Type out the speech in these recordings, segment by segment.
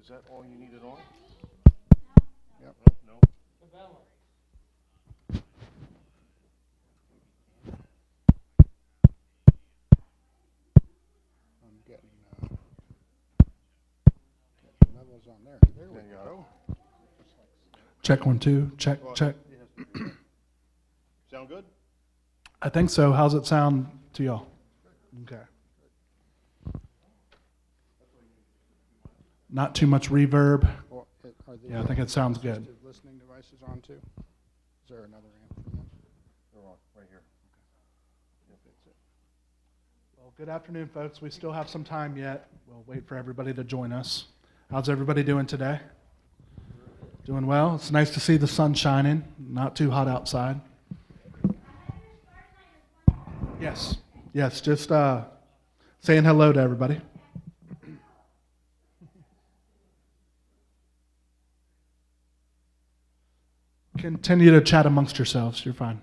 Is that all you needed on? Yep. No. I'm getting levels on there. There we go. Check 1, 2. Check, check. Sound good? I think so. How's it sound to y'all? Okay. Not too much reverb. Well, are the Yeah, I think it sounds good. assistive listening devices on too? Is there another amp for them? They're on, right here. Yep, that's it. Well, good afternoon, folks. We still have some time yet. We'll wait for everybody to join us. How's everybody doing today? Doing well. It's nice to see the sun shining. Not too hot outside. Yes. Yes, just saying hello to everybody. Continue to chat amongst yourselves. You're fine.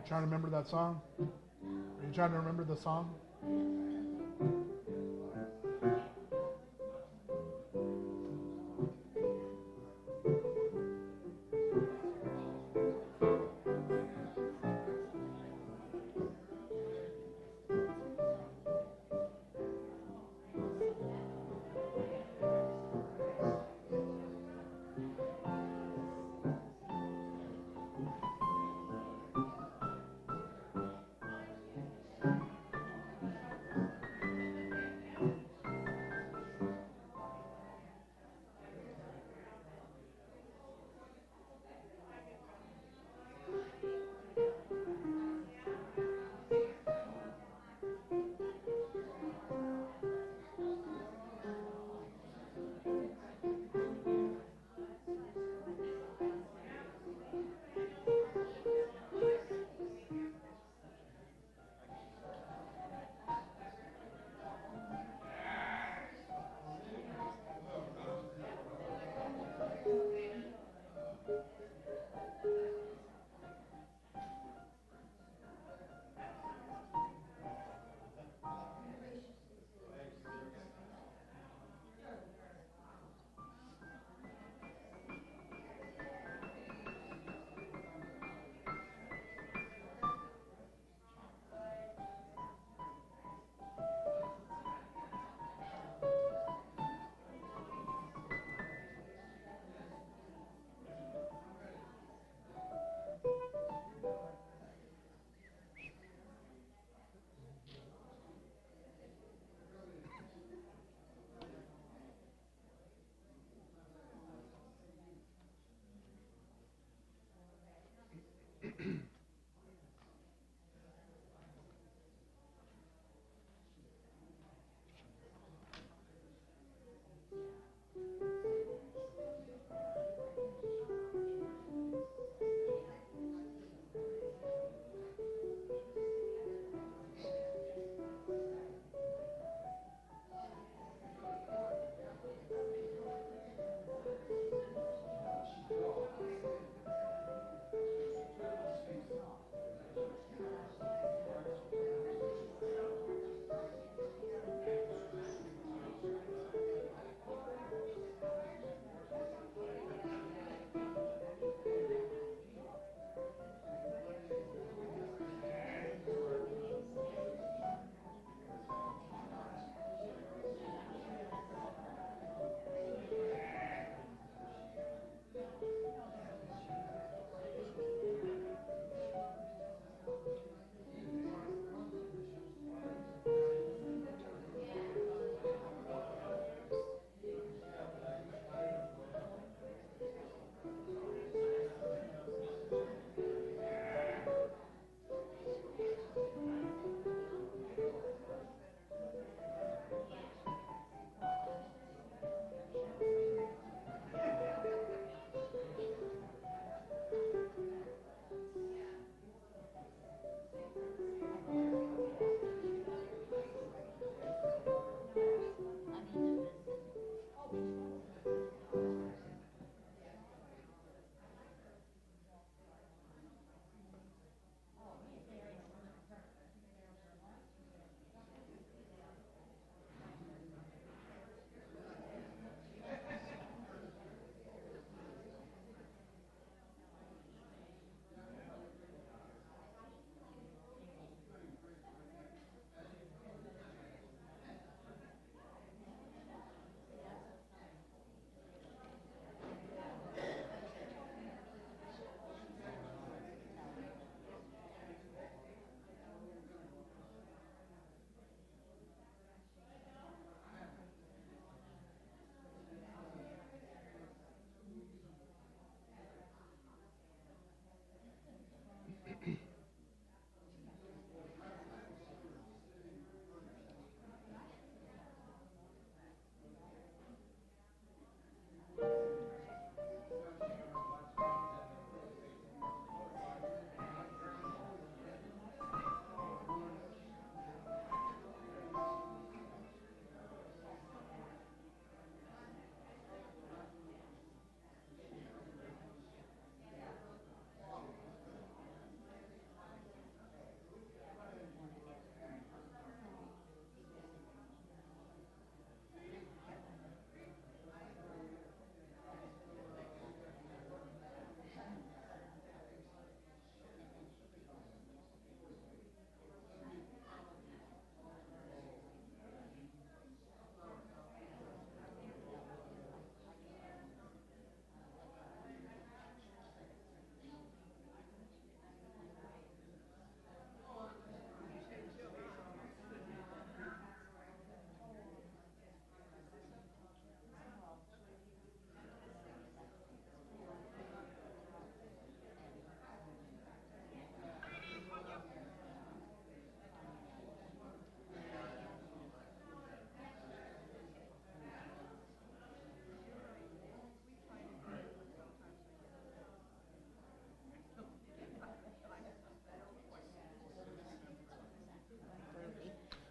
trying to remember that song? Are you trying to remember the song?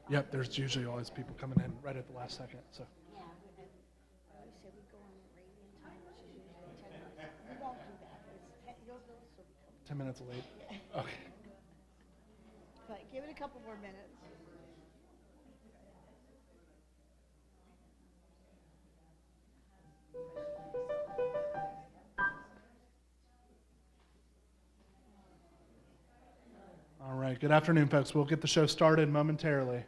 Yep, there's usually always people coming in right at the last second. So Yeah, we say we go on the radio time, which is usually 10 minutes. We won't do that. You'll still be coming. 10 minutes late. Okay. But give it a couple more minutes. All right. Good afternoon, folks. We'll get the show started momentarily.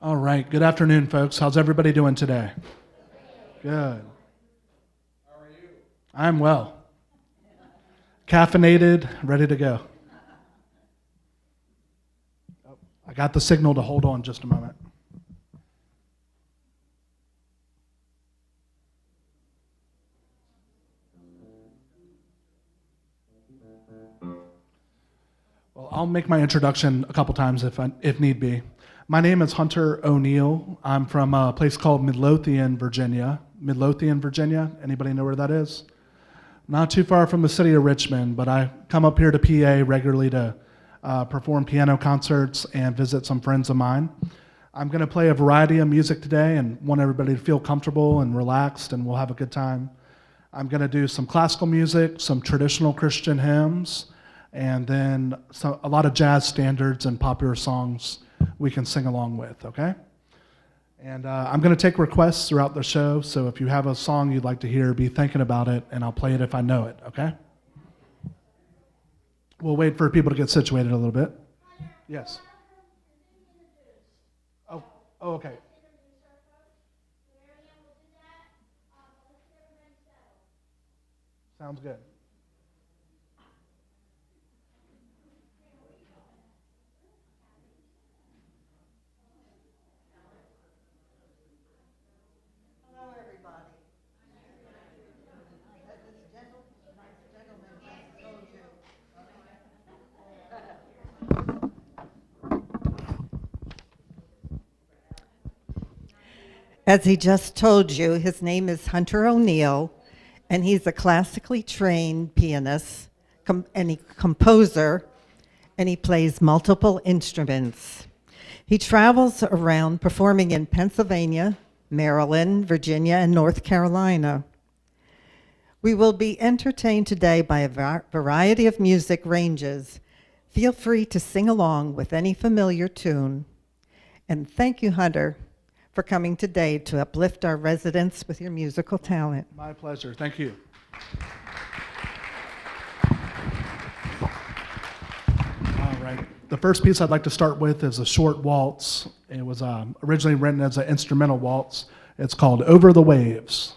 All right. Good afternoon, folks. How's everybody doing today? Good. How are you? I'm well. Caffeinated, ready to go. Oh, I got the signal to hold on just a moment. Well, I'll make my introduction a couple times if need be. My name is Hunter O'Neill. I'm from a place called Midlothian, Virginia. Midlothian, Virginia? Anybody know where that is? Not too far from the city of Richmond, but I come up here to PA regularly to perform piano concerts and visit some friends of mine. I'm going to play a variety of music today and want everybody to feel comfortable and relaxed, and we'll have a good time. I'm going to do some classical music, some traditional Christian hymns, and then a lot of jazz standards and popular songs we can sing along with, okay? And I'm going to take requests throughout the show, so if you have a song you'd like to hear, be thinking about it, and I'll play it if I know it, okay? We'll wait for people to get situated a little bit. Yes. Oh, okay. Sounds good. As he just told you, his name is Hunter O'Neill, and he's a classically trained pianist and composer, and he plays multiple instruments. He travels around performing in Pennsylvania, Maryland, Virginia, and North Carolina. We will be entertained today by a variety of music ranges. Feel free to sing along with any familiar tune. And thank you, Hunter, for coming today to uplift our residents with your musical talent. My pleasure. Thank you. All right. The first piece I'd like to start with is a short waltz. It was originally written as an instrumental waltz. It's called Over the Waves.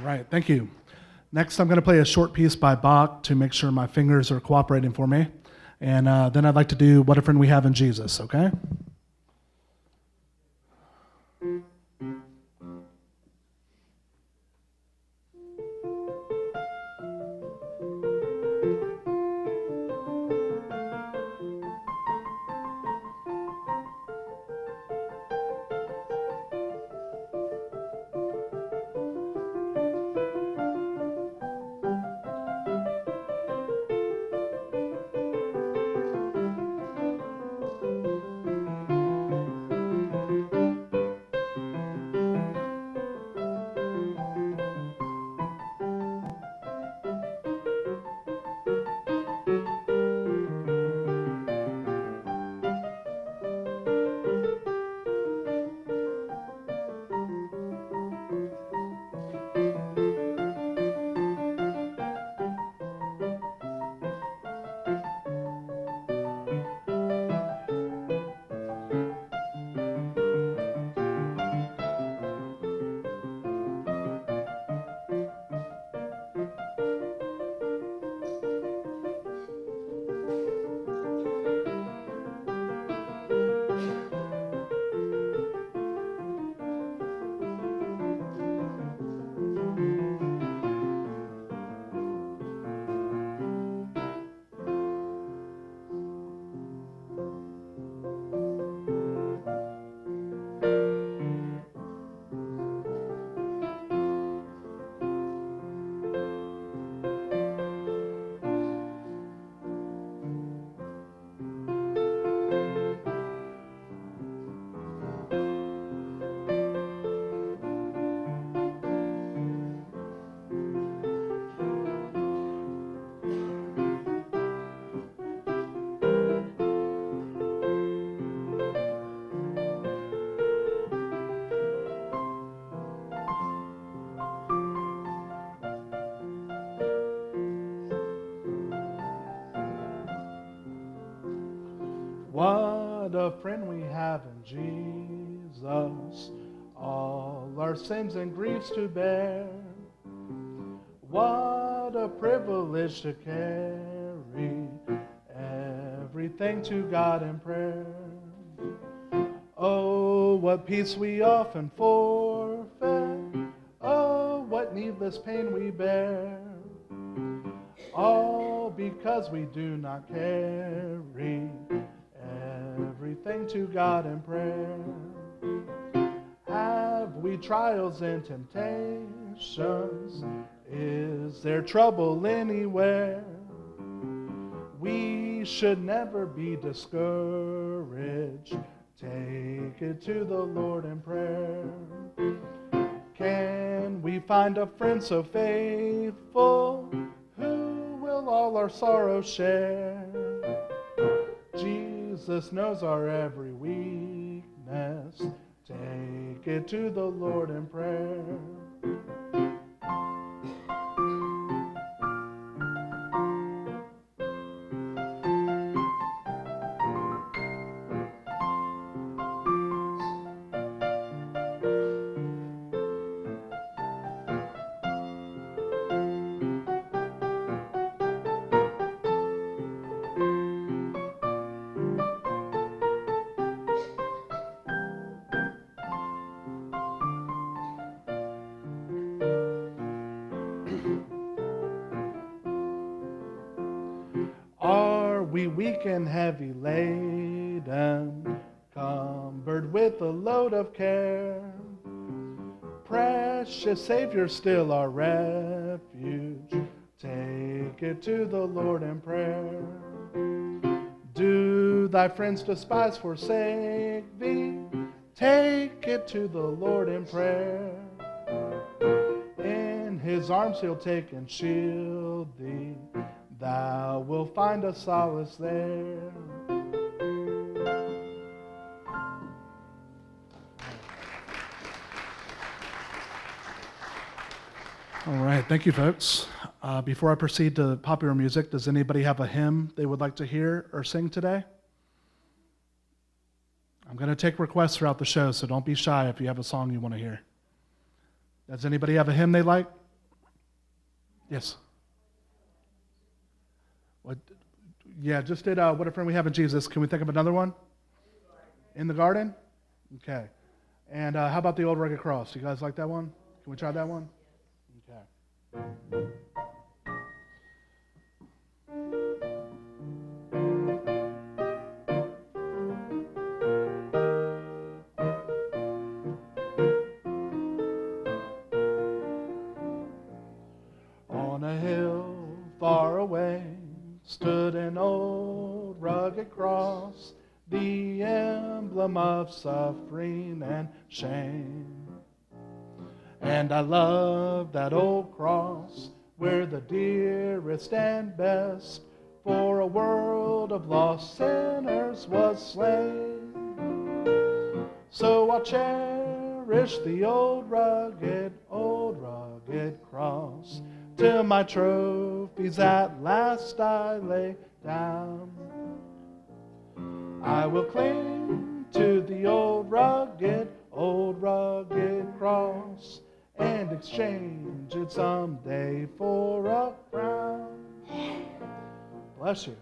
right, thank you. Next, I'm going to play a short piece by Bach to make sure my fingers are cooperating for me. And then I'd like to do What a Friend We Have in Jesus, okay? What a friend we have in Jesus, all our sins and griefs to bear. What a privilege to carry everything to God in prayer. Oh, what peace we often forfeit. Oh, what needless pain we bear. All because we do not carry everything to God in prayer. Have we trials and temptations? Is there trouble anywhere? We should never be discouraged. Take it to the Lord in prayer. Can we find a friend so faithful who will all our sorrows share? Jesus knows our every weakness. Take it to the Lord in prayer. Are we weak and heavy laden, cumbered with a load of care? Precious Savior, still our refuge. Take it to the Lord in prayer. Do thy friends despise, forsake thee? Take it to the Lord in prayer. In his arms he'll take and shield thee. Thou wilt find a solace there. All right, thank you, folks. Before I proceed to popular music, does anybody have a hymn they would like to hear or sing today? I'm going to take requests throughout the show, so don't be shy if you have a song you want to hear. Does anybody have a hymn they like? Yes. What? Yeah, just did What a Friend We Have in Jesus. Can we think of another one? In the Garden? Okay. And how about the Old Rugged Cross? You guys like that one? Can we try that one? Okay. On a hill far away stood an old rugged cross, the emblem of suffering and shame. And I love that old cross where the dearest and best for a world of lost sinners was slain. So I'll cherish the old rugged cross till my trophies at last I lay down. I will cling to the old rugged cross and exchange it someday for a crown. Bless you.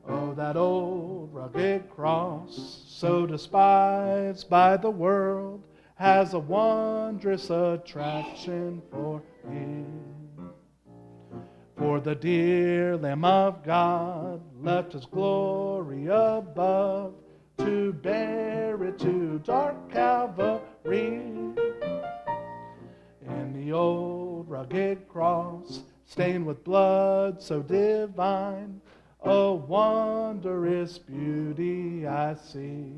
Oh, that old rugged cross, so despised by the world, has a wondrous attraction for me. For the dear Lamb of God left His glory above to bear it to dark Calvary. In the old rugged cross, stained with blood so divine, a wondrous beauty I see.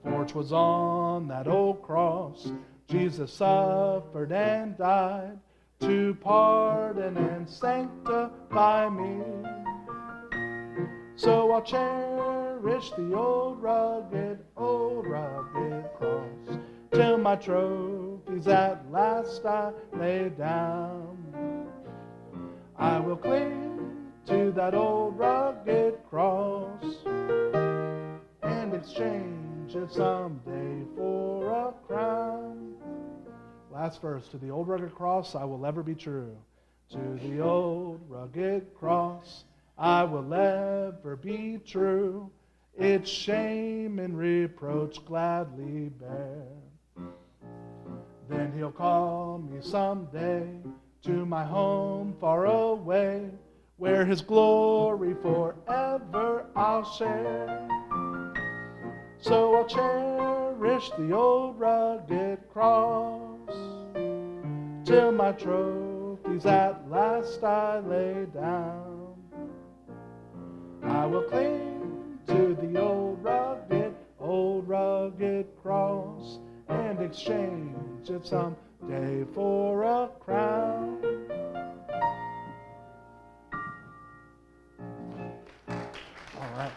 For 'twas on that old cross Jesus suffered and died to pardon and sanctify me. So I'll cherish the old rugged cross till my trophies at last I lay down. I will cling to that old rugged cross and exchange it someday for a crown. Last verse. To the old rugged cross I will ever be true. To the old rugged cross I will ever be true. Its shame and reproach gladly bear. Then He'll call me someday to my home far away, where His glory forever I'll share. So I'll cherish the old rugged cross till my trophies at last I lay down. I will cling to the old rugged cross and exchange it someday for a crown. All right.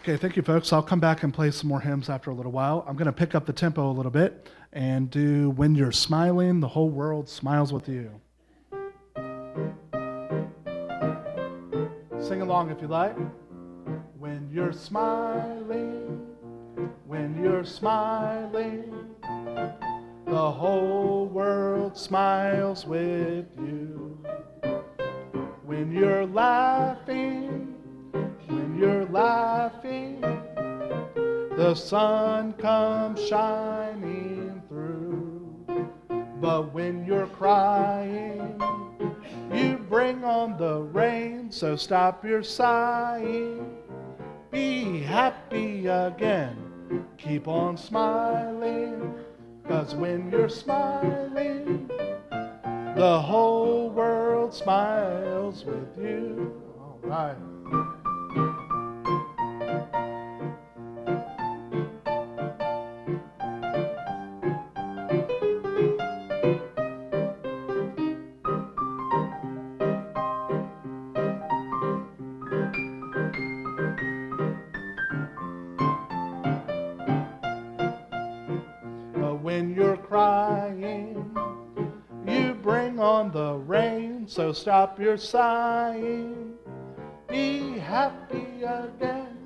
Okay, thank you, folks. I'll come back and play some more hymns after a little while. I'm going to pick up the tempo a little bit and do When You're Smiling, the Whole World Smiles With You. Sing along if you like. When you're smiling, the whole world smiles with you. When you're laughing, the sun comes shining through. But when you're crying, you bring on the rain, so stop your sighing. Be happy again, keep on smiling, 'cause when you're smiling, the whole world smiles with you. All right. When you're crying, you bring on the rain, so stop your sighing. Be happy again,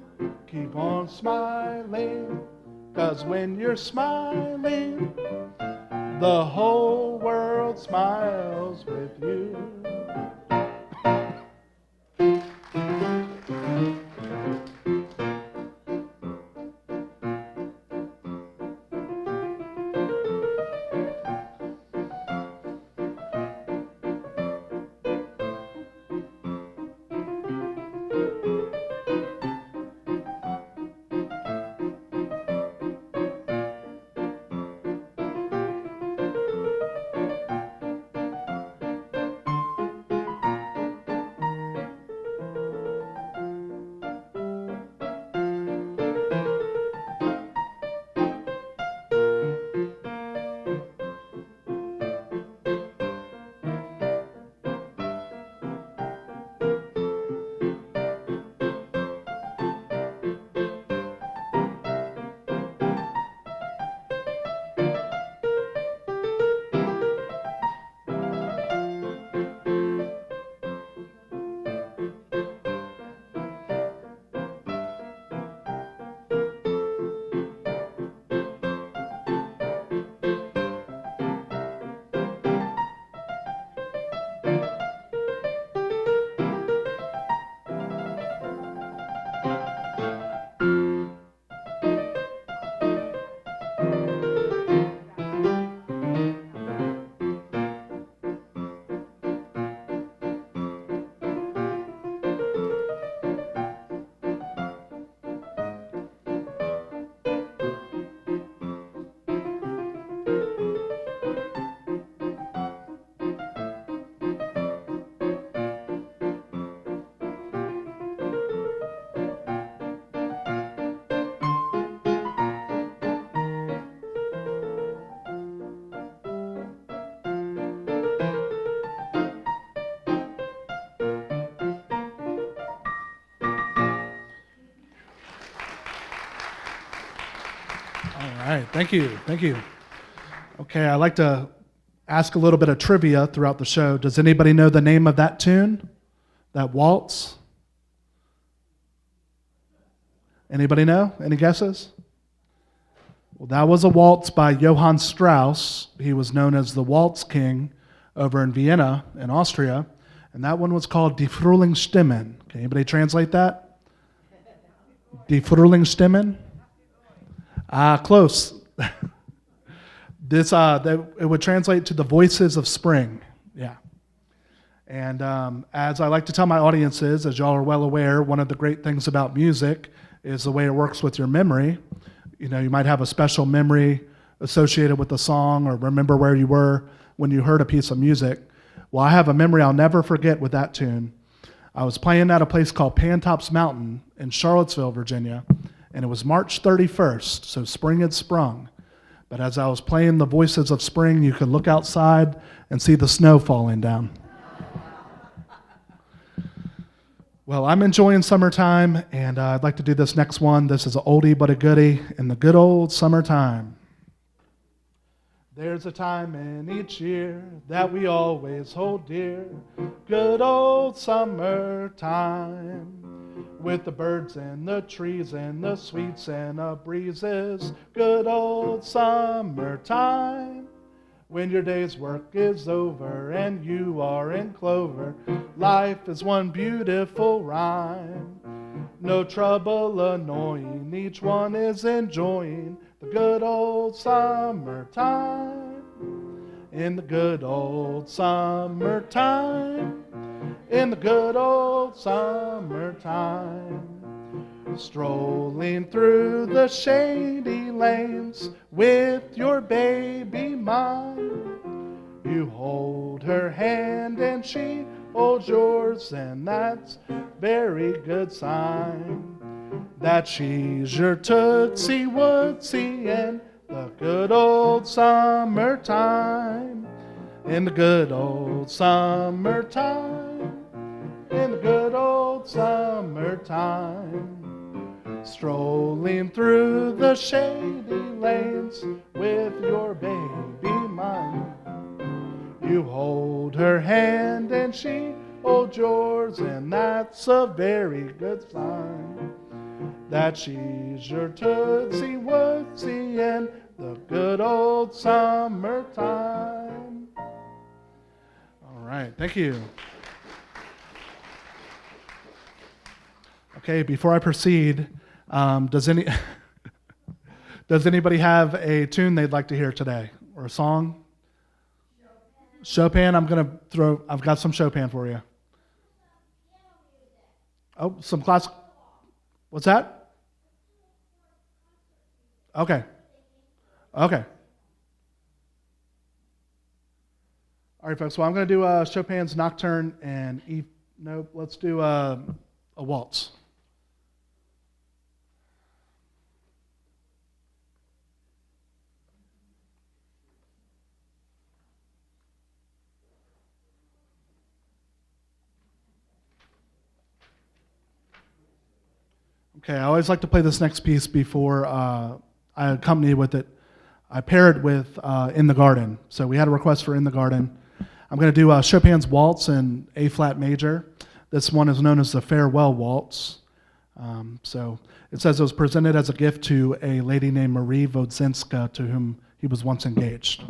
keep on smiling, 'cause when you're smiling, the whole world smiles with you. All right, thank you, thank you. Okay, I like to ask a little bit of trivia throughout the show. Does anybody know the name of that tune, that waltz? Anybody know? Any guesses? Well, that was a waltz by Johann Strauss. He was known as the Waltz King over in Vienna, in Austria, and that one was called Die Frühlingsstimmen. Can anybody translate that? Die Frühlingsstimmen? Close. It would translate to the voices of spring. Yeah. And as I like to tell my audiences, as y'all are well aware, one of the great things about music is the way it works with your memory. You know, you might have a special memory associated with a song or remember where you were when you heard a piece of music. Well, I have a memory I'll never forget with that tune. I was playing at a place called Pantops Mountain in Charlottesville, Virginia, and it was March 31st, so spring had sprung. But as I was playing the voices of spring, you could look outside and see the snow falling down. Well, I'm enjoying summertime, and I'd like to do this next one. This is an oldie but a goodie in the good old summertime. There's a time in each year that we always hold dear, good old summertime, with the birds and the trees and the sweet Santa breezes, good old summertime. When your day's work is over and you are in clover, life is one beautiful rhyme. No trouble annoying, each one is enjoying the good old summertime. In the good old summertime, in the good old summertime. Strolling through the shady lanes with your baby mine. You hold her hand and she holds yours, and that's very good sign that she's your Tootsie Wootsie in the good old summertime. In the good old summertime, in the good old summertime. Strolling through the shady lanes with your baby mine. You hold her hand and she holds yours, and that's a very good sign that she's your Tootsie Wootsie in the good old summertime. All right, thank you. Okay, before I proceed, does anybody have a tune they'd like to hear today, or a song? Chopin. I've got some Chopin for you. Oh, some class. What's that? Okay. Okay. All right, folks. Well, I'm going to do Chopin's Nocturne and let's do a waltz. Okay, I always like to play this next piece before I accompany with it. I pair it with In the Garden. So we had a request for In the Garden. I'm going to do Chopin's Waltz in A flat major. This one is known as the Farewell Waltz. So it says it was presented as a gift to a lady named Marie Wodzinska, to whom he was once engaged.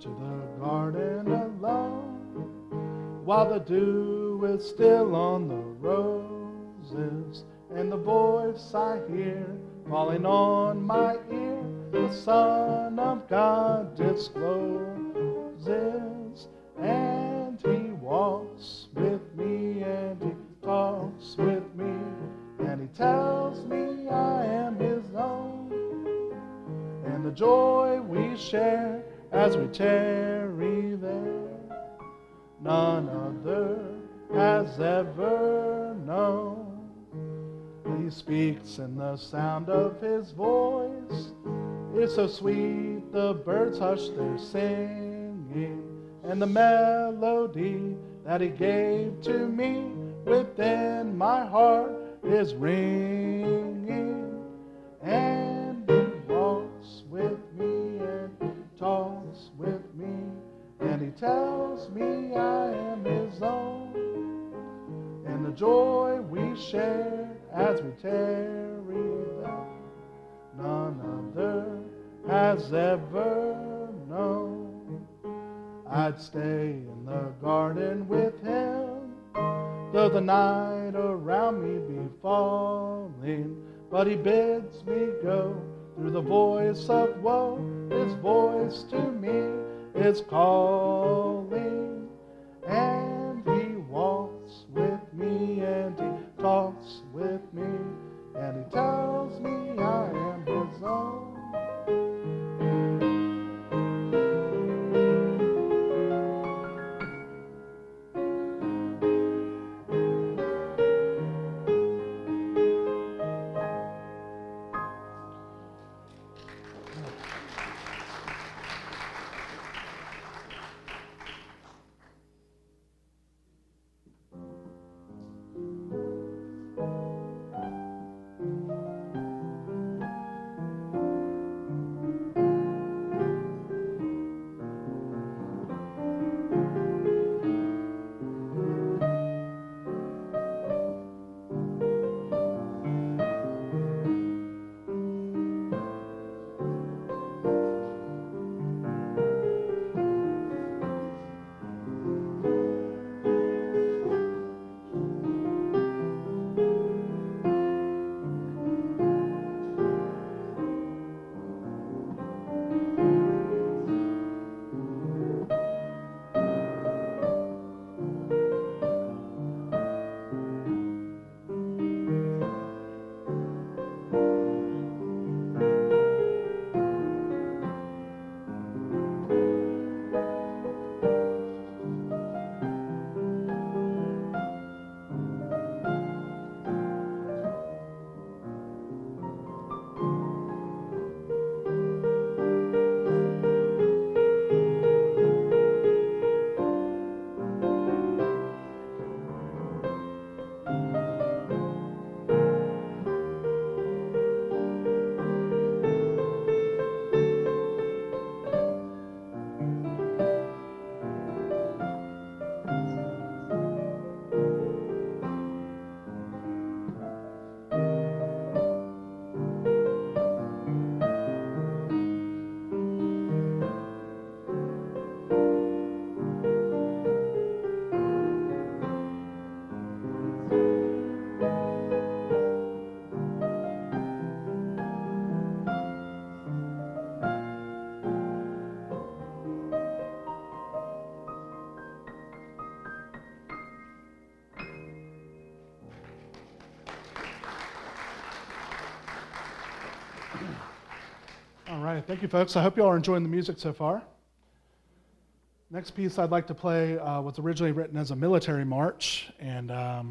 to the garden alone, while the dew is still on the roses, and the voice I hear falling on my ear, the Son of God discloses, and he walks with me, and he talks with me, and he tells me I am his own, and the joy we share as we tarry there, none other has ever known. He speaks, and the sound of his voice is so sweet, the birds hush their singing, and the melody that he gave to me within my heart is ringing. And he walks with me, and he talks with me, and he tells me I am his own, and the joy we share as we tarry there, none other has ever known. I'd stay in the garden with him, though the night around me be falling, but he bids me go through the voice of woe. His voice to me is calling, and he walks with me, and he talks with me, and he tells me I am his own. All right, thank you, folks. I hope you all are enjoying the music so far. Next piece I'd like to play was originally written as a military march, and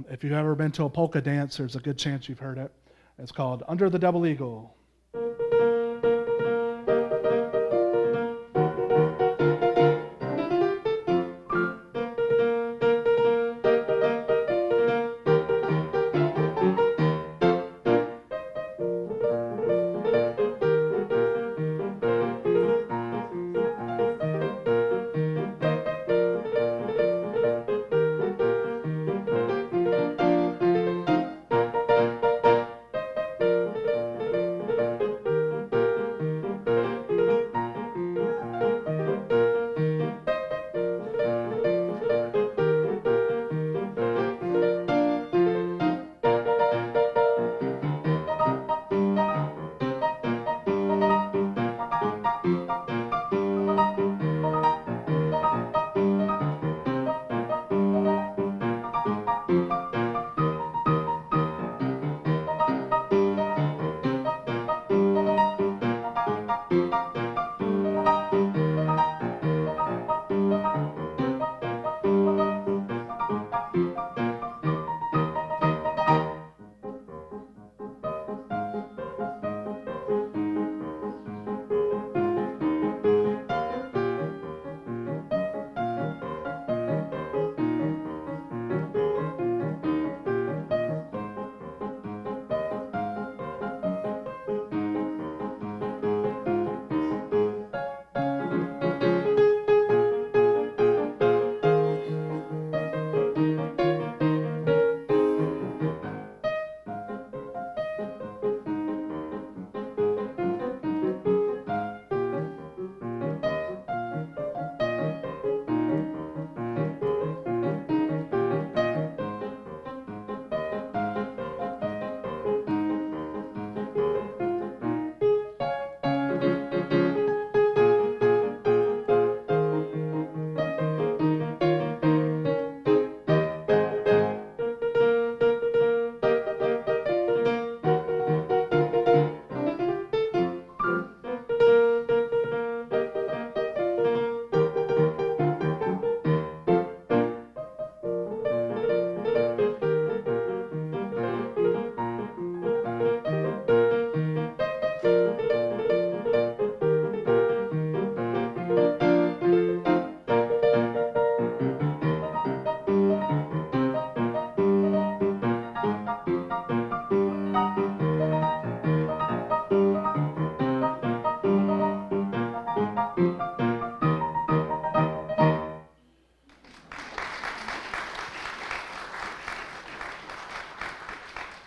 if you've ever been to a polka dance, there's a good chance you've heard it. It's called Under the Double Eagle.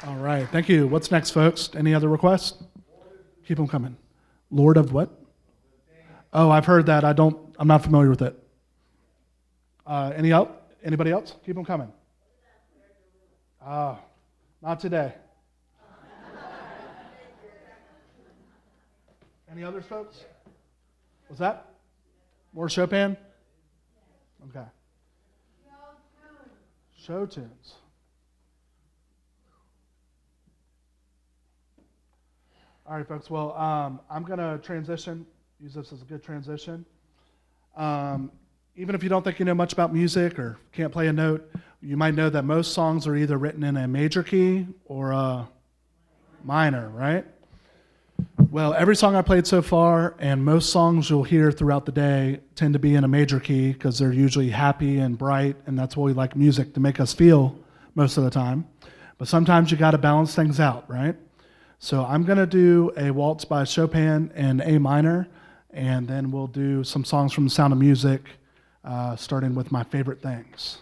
All right, thank you. What's next, folks? Any other requests? Keep them coming. Lord of what? Oh, I've heard that. I'm not familiar with it. Anybody else? Keep them coming. Not today. Any others, folks? What's that? More Chopin? Okay. Show tunes. All right, folks. Well, I'm going to transition, use this as a good transition. Even if you don't think you know much about music or can't play a note, you might know that most songs are either written in a major key or a minor, right? Well, every song I played so far, and most songs you'll hear throughout the day, tend to be in a major key because they're usually happy and bright, and that's what we like music to make us feel most of the time. But sometimes you got to balance things out, right? So I'm going to do a waltz by Chopin in A minor, and then we'll do some songs from The Sound of Music, starting with My Favorite Things.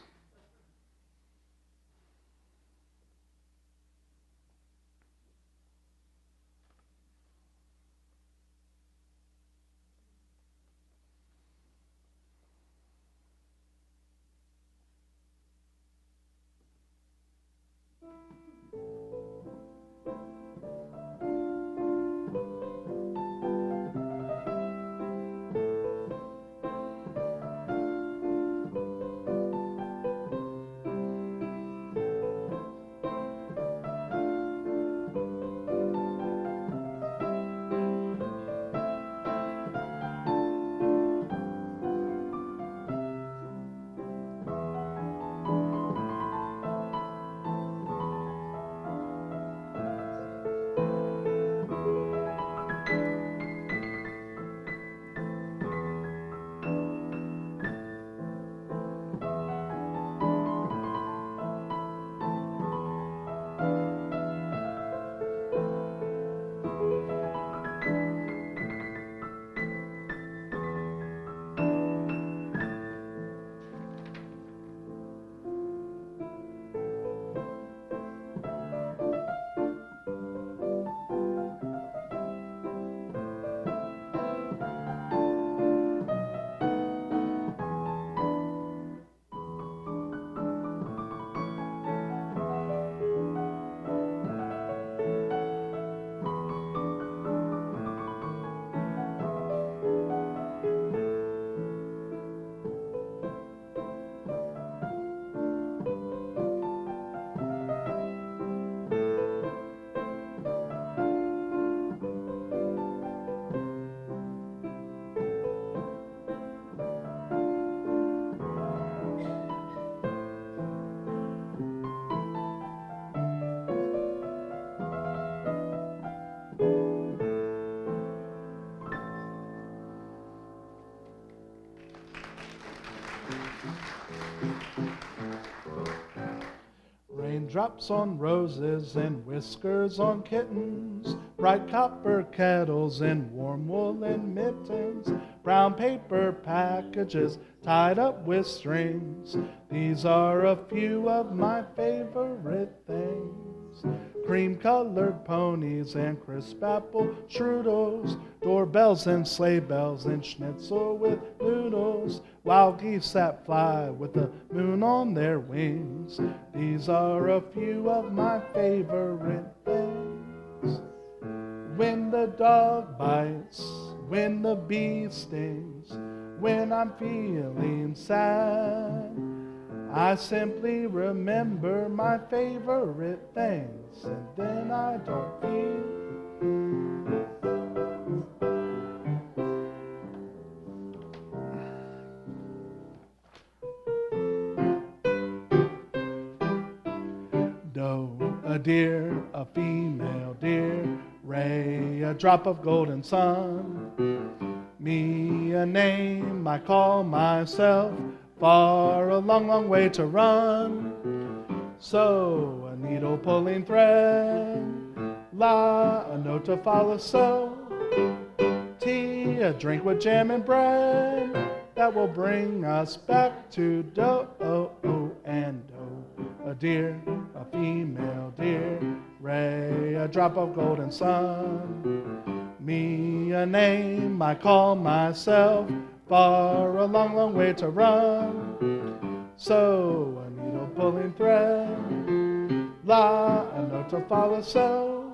Raindrops on roses and whiskers on kittens, bright copper kettles and warm woolen mittens, brown paper packages tied up with strings. These are a few of my favorite things. Cream-colored ponies and crisp apple strudels, doorbells and sleigh bells and schnitzel with noodles, wild geese that fly with the moon on their wings. These are a few of my favorite things. When the dog bites, when the bee stings, when I'm feeling sad, I simply remember my favorite things, and then I don't feel. Doe, a deer, a female deer, ray, a drop of golden sun. Me, a name I call myself, far a long, long way to run. So, a needle pulling thread, la, a note to follow, so. Tea, a drink with jam and bread, that will bring us back to doe and doe. A deer, a female deer, ray, a drop of golden sun. Me a name I call myself, far a long, long way to run. So a needle pulling thread, la, a note to follow, so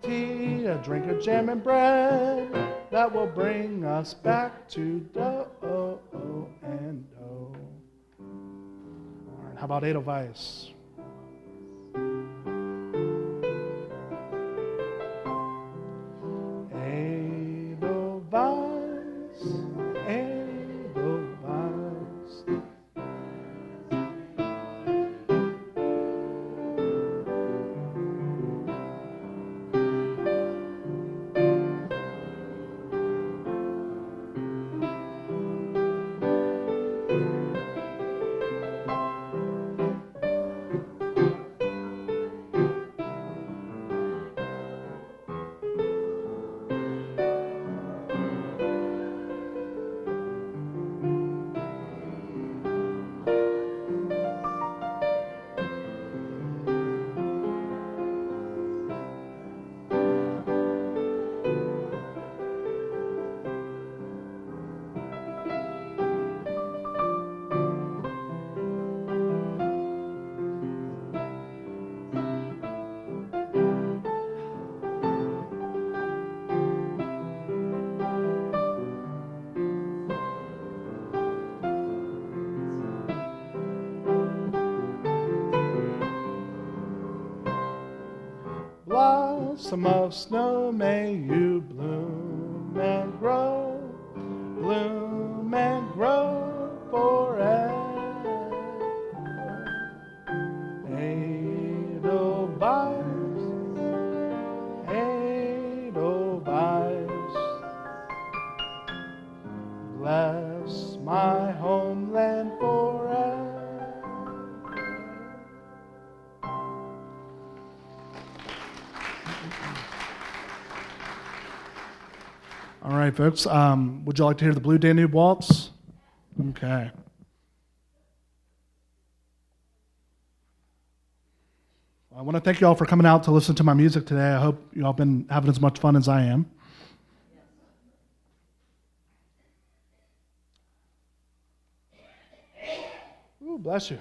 tea, a drink of jam and bread, that will bring us back to do and do. All right, how about Edelweiss? Edelweiss, Edelweiss. Blossom of snow, may you bloom and grow forever. Edelweiss, Edelweiss, bless my homeland forever. All right, folks. Would you like to hear the Blue Danube Waltz? Okay. I want to thank you all for coming out to listen to my music today. I hope you all been having as much fun as I am. Ooh, bless you.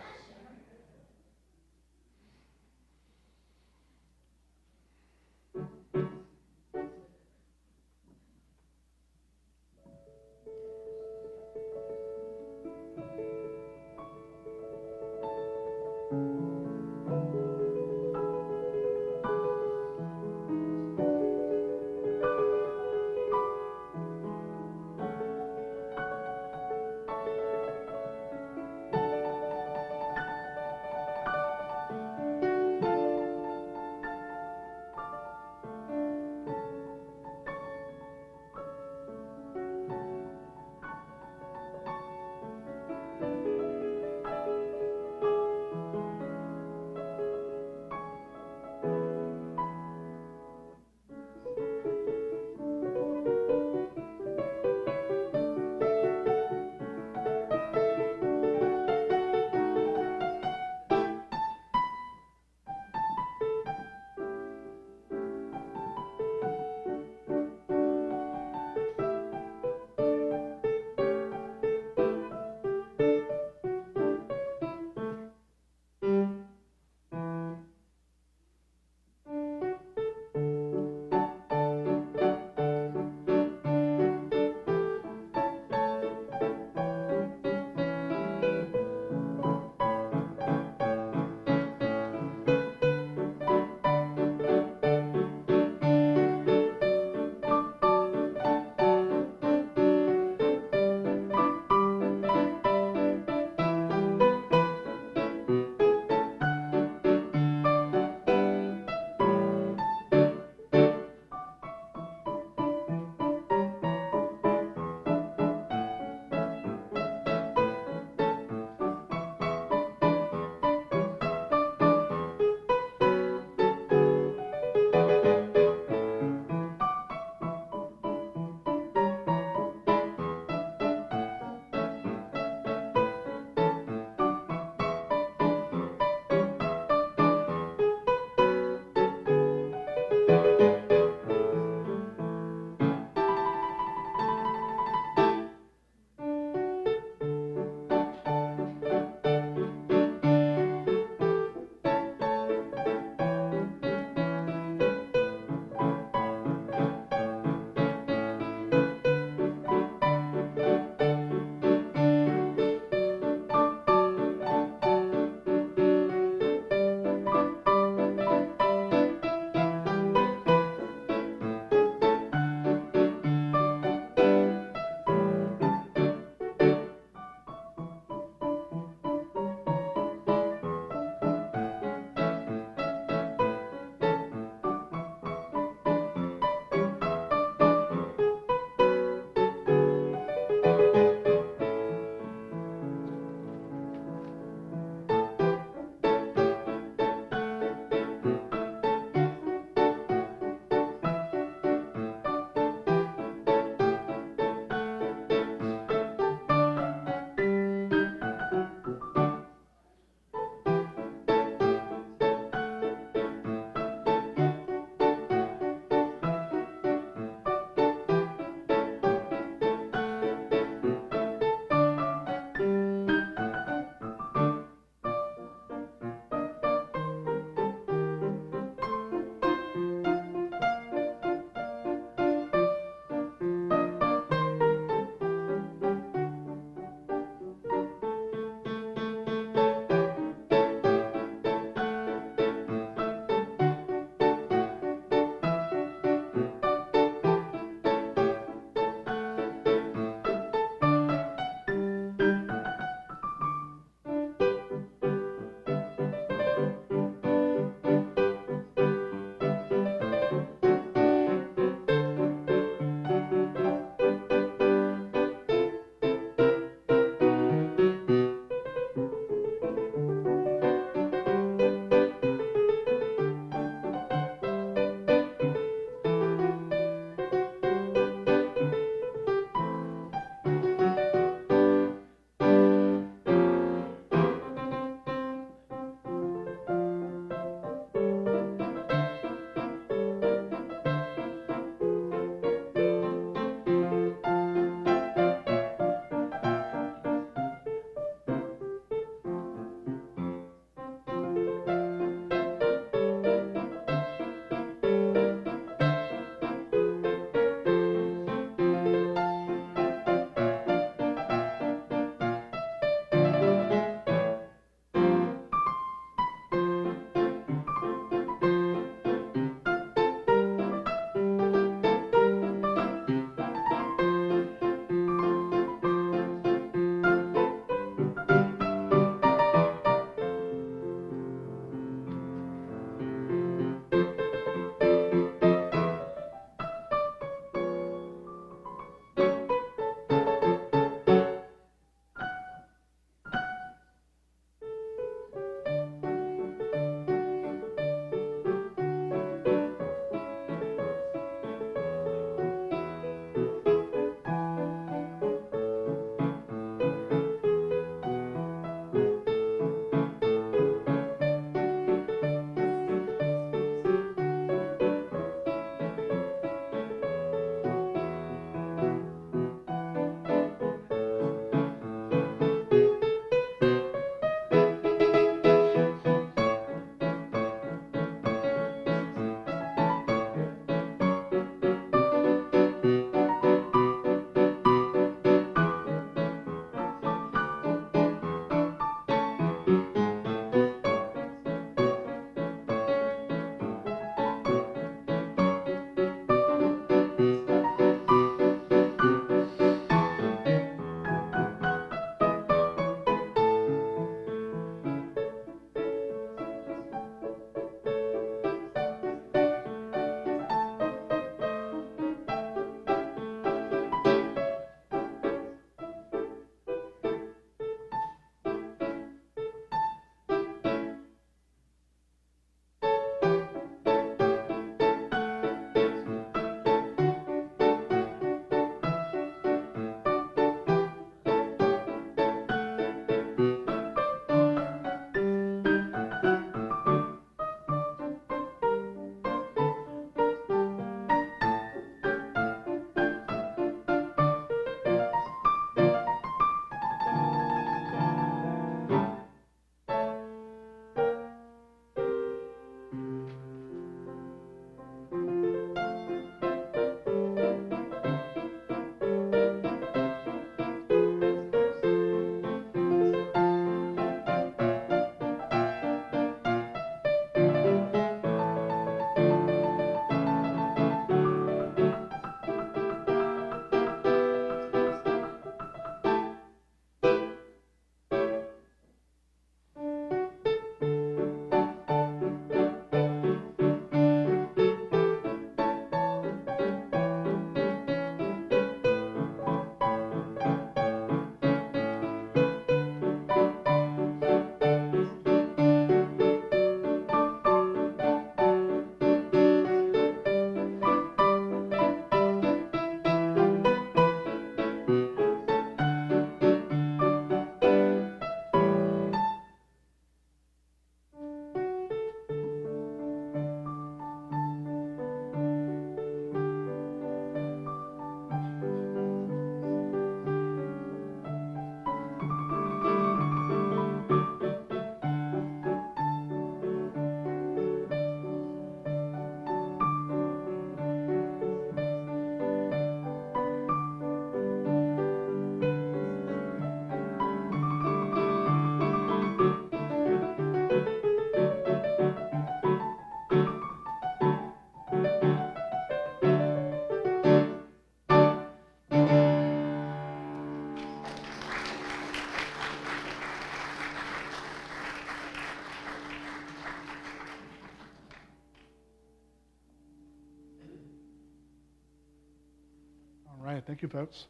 All right, thank you, folks.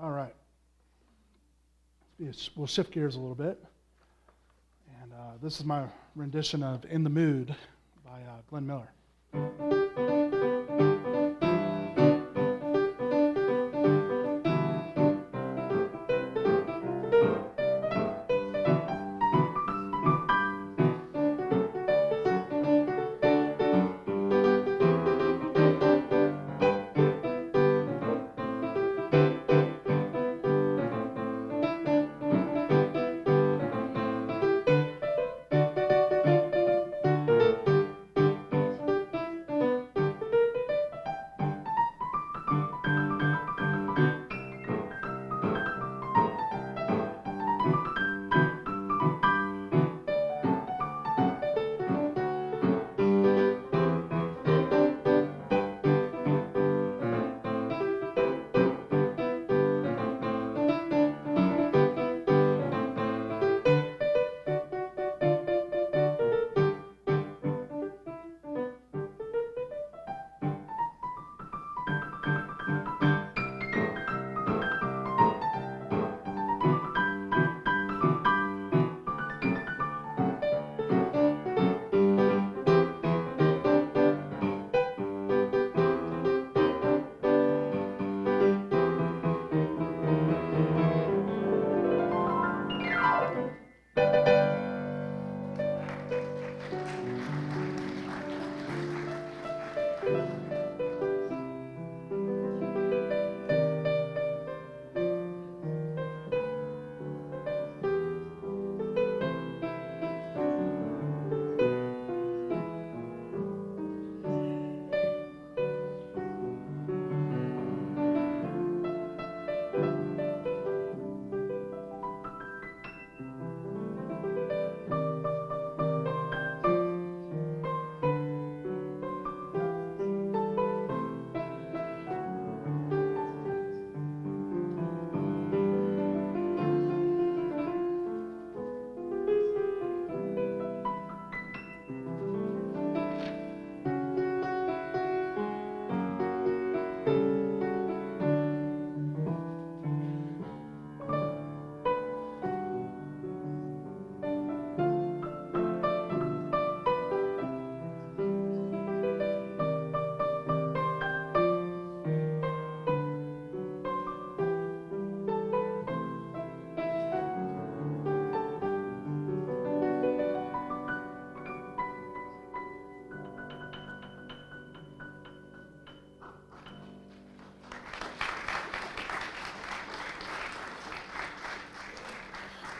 All right. We'll shift gears a little bit. And this is my rendition of In the Mood by Glenn Miller.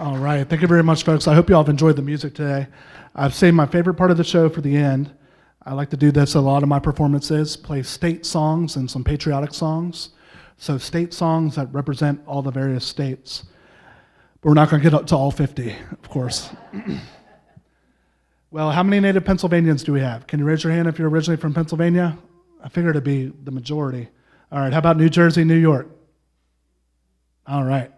All right. Thank you very much, folks. I hope you all have enjoyed the music today. I've saved my favorite part of the show for the end. I like to do this a lot of my performances, play state songs and some patriotic songs. So state songs that represent all the various states. But we're not going to get up to all 50, of course. Well, how many native Pennsylvanians do we have? Can you raise your hand if you're originally from Pennsylvania? I figured it'd be the majority. All right. How about New Jersey, New York? All right.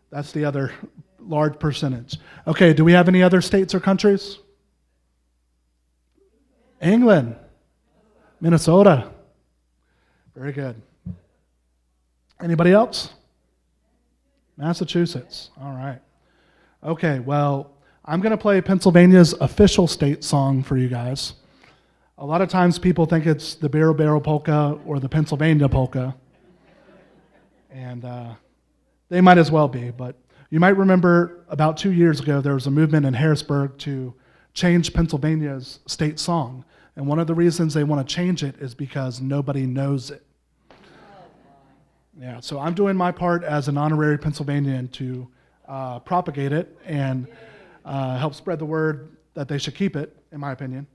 That's the other large percentage. Okay, do we have any other states or countries? England, Minnesota. Very good. Anybody else? Massachusetts. All right. Okay, well, I'm going to play Pennsylvania's official state song for you guys. A lot of times people think it's the Barrel Barrel Polka or the Pennsylvania Polka. And they might as well be, but you might remember about 2 years ago there was a movement in Harrisburg to change Pennsylvania's state song. And one of the reasons they want to change it is because nobody knows it. Yeah, so I'm doing my part as an honorary Pennsylvanian to propagate it and help spread the word that they should keep it, in my opinion.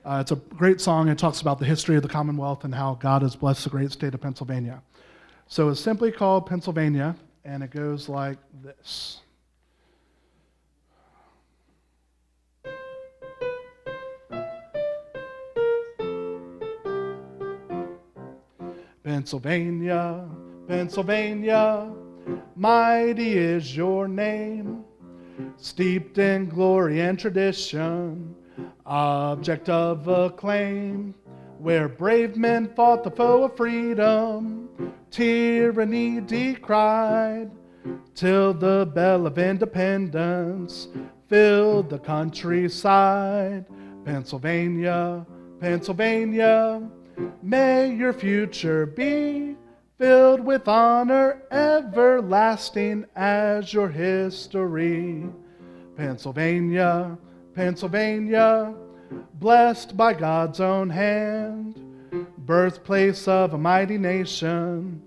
It's a great song. It talks about the history of the Commonwealth and how God has blessed the great state of Pennsylvania. So it's simply called Pennsylvania, and it goes like this. Pennsylvania, Pennsylvania, mighty is your name, steeped in glory and tradition, object of acclaim, where brave men fought the foe of freedom, tyranny decried, till the bell of independence filled the countryside. Pennsylvania, Pennsylvania, may your future be filled with honor everlasting as your history. Pennsylvania, Pennsylvania, blessed by God's own hand, birthplace of a mighty nation,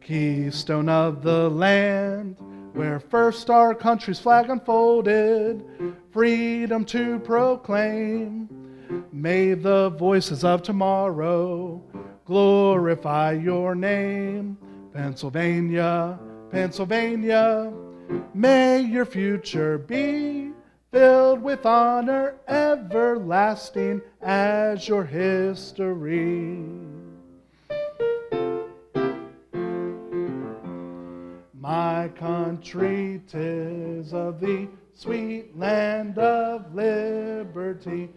keystone of the land, where first our country's flag unfolded, freedom to proclaim. May the voices of tomorrow glorify your name. Pennsylvania, Pennsylvania, may your future be filled with honor everlasting as your history. My country, 'tis of thee, sweet land of liberty.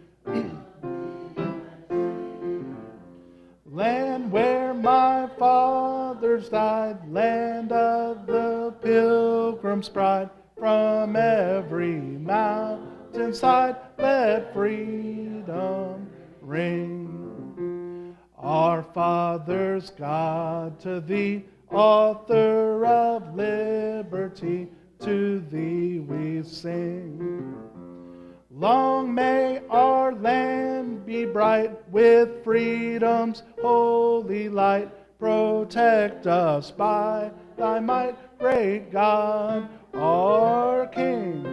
Land where my fathers died, land of the Pilgrim's pride. From every mountainside, let freedom ring. Our fathers, God, to thee, author of liberty, to thee we sing. Long may our land be bright with freedom's holy light. Protect us by thy might, great God, our King.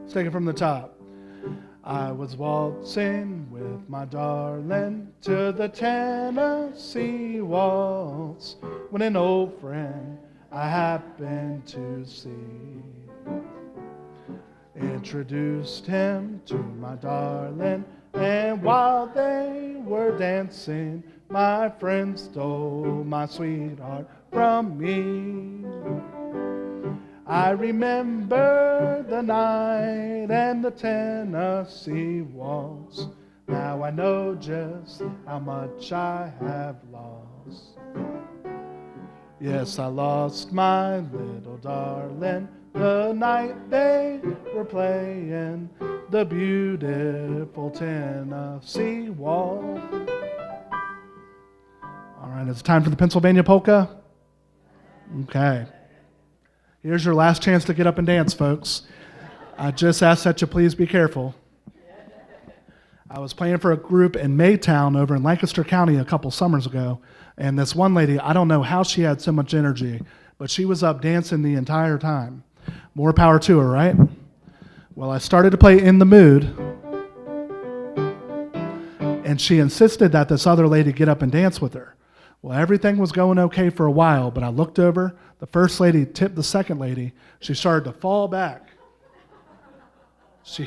Let's take it from the top. I was waltzing with my darling to the Tennessee waltz when an old friend I happened to see introduced him to my darling, and while they were dancing, my friend stole my sweetheart from me. I remember the night and the Tennessee waltz. Now I know just how much I have lost. Yes, I lost my little darling the night they were playing the beautiful Tennessee waltz. All right, it's time for the Pennsylvania polka. Okay. Here's your last chance to get up and dance, folks. I just ask that you please be careful. I was playing for a group in Maytown over in Lancaster County a couple summers ago, and this one lady, I don't know how she had so much energy, but she was up dancing the entire time. More power to her, right? Well, I started to play In the Mood, and she insisted that this other lady get up and dance with her. Well, everything was going okay for a while, but I looked over. The first lady tipped the second lady. She started to fall back. She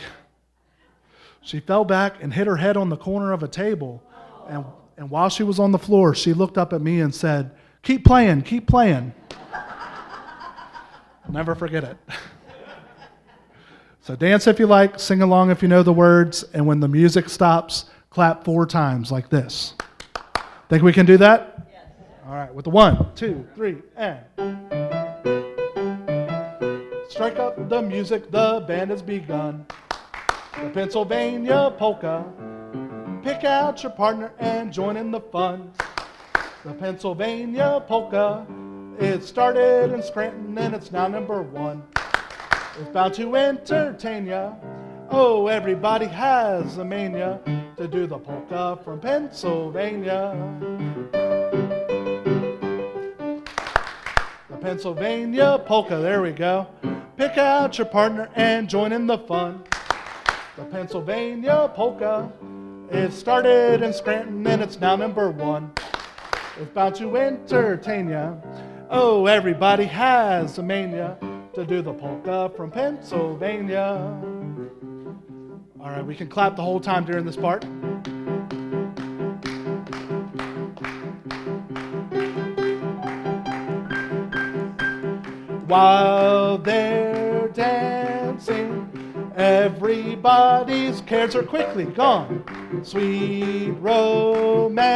fell back and hit her head on the corner of a table. And while she was on the floor, she looked up at me and said, "Keep playing, keep playing." I'll never forget it. So dance if you like, sing along if you know the words, and when the music stops, clap 4 times like this. Think we can do that? All right, with the 1, 2, 3, and. Strike up the music, the band has begun. The Pennsylvania polka. Pick out your partner and join in the fun. The Pennsylvania polka. It started in Scranton and it's now number 1. It's bound to entertain ya. Oh, everybody has a mania to do the polka from Pennsylvania. Pennsylvania polka, there we go. Pick out your partner and join in the fun. The Pennsylvania polka, it started in Scranton and it's now number 1. It's bound to entertain ya. Oh, everybody has a mania to do the polka from Pennsylvania. All right, we can clap the whole time during this part. While they're dancing, everybody's cares are quickly gone. Sweet romancing,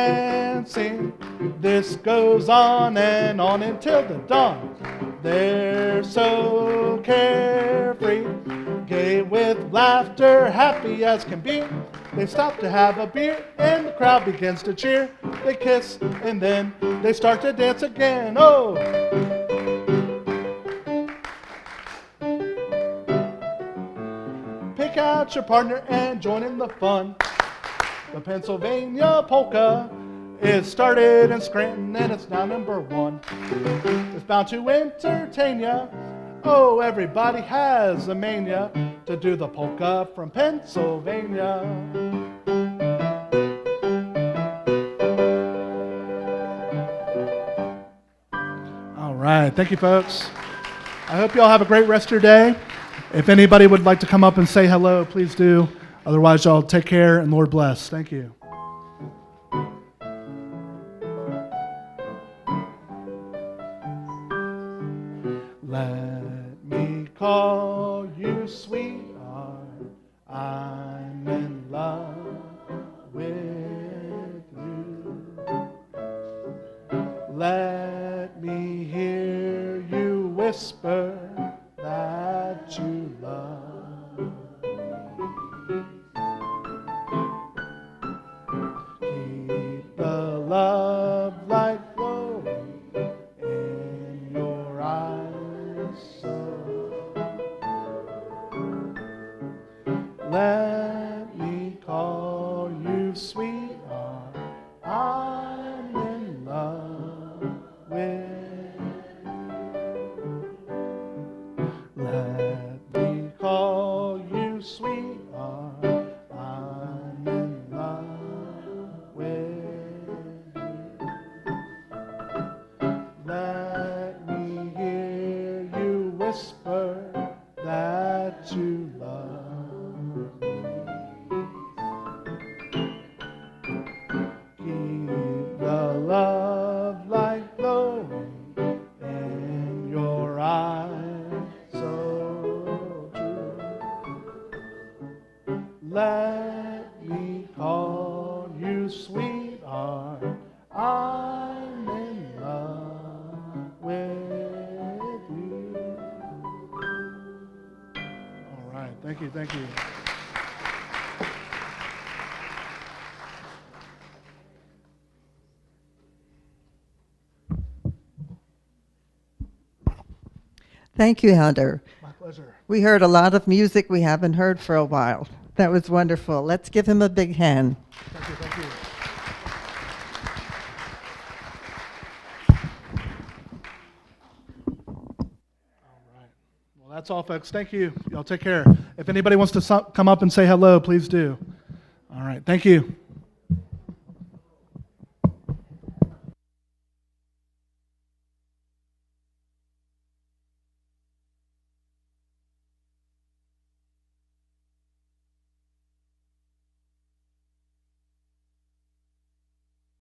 this goes on and on until the dawn. They're so carefree, gay with laughter, happy as can be. They stop to have a beer and the crowd begins to cheer. They kiss and then they start to dance again. Oh! Pick out your partner and join in the fun. The Pennsylvania polka is started in Scranton and it's now number 1. It's bound to entertain ya. Oh, everybody has a mania to do the polka from Pennsylvania. All right, thank you, folks. I hope you all have a great rest of your day. If anybody would like to come up and say hello, please do. Otherwise, y'all take care and Lord bless. Thank you. Let me call you sweetheart. I'm in love with you. Let me hear you whisper that you love me. Keep the love light glowing in your eyes so. Let me call you sweetheart. I'm in love with Let me call you sweetheart. I'm in love with you. Let me hear you whisper that you love me. Keep the love light glowing in your eyes so true. Let me call you sweetheart. I'm in love with you. All right, thank you, thank you. Thank you, Hunter. My pleasure. We heard a lot of music we haven't heard for a while. That was wonderful. Let's give him a big hand. Thank you, thank you. All right. Well, that's all, folks. Thank you. Y'all take care. If anybody wants to come up and say hello, please do. All right. Thank you.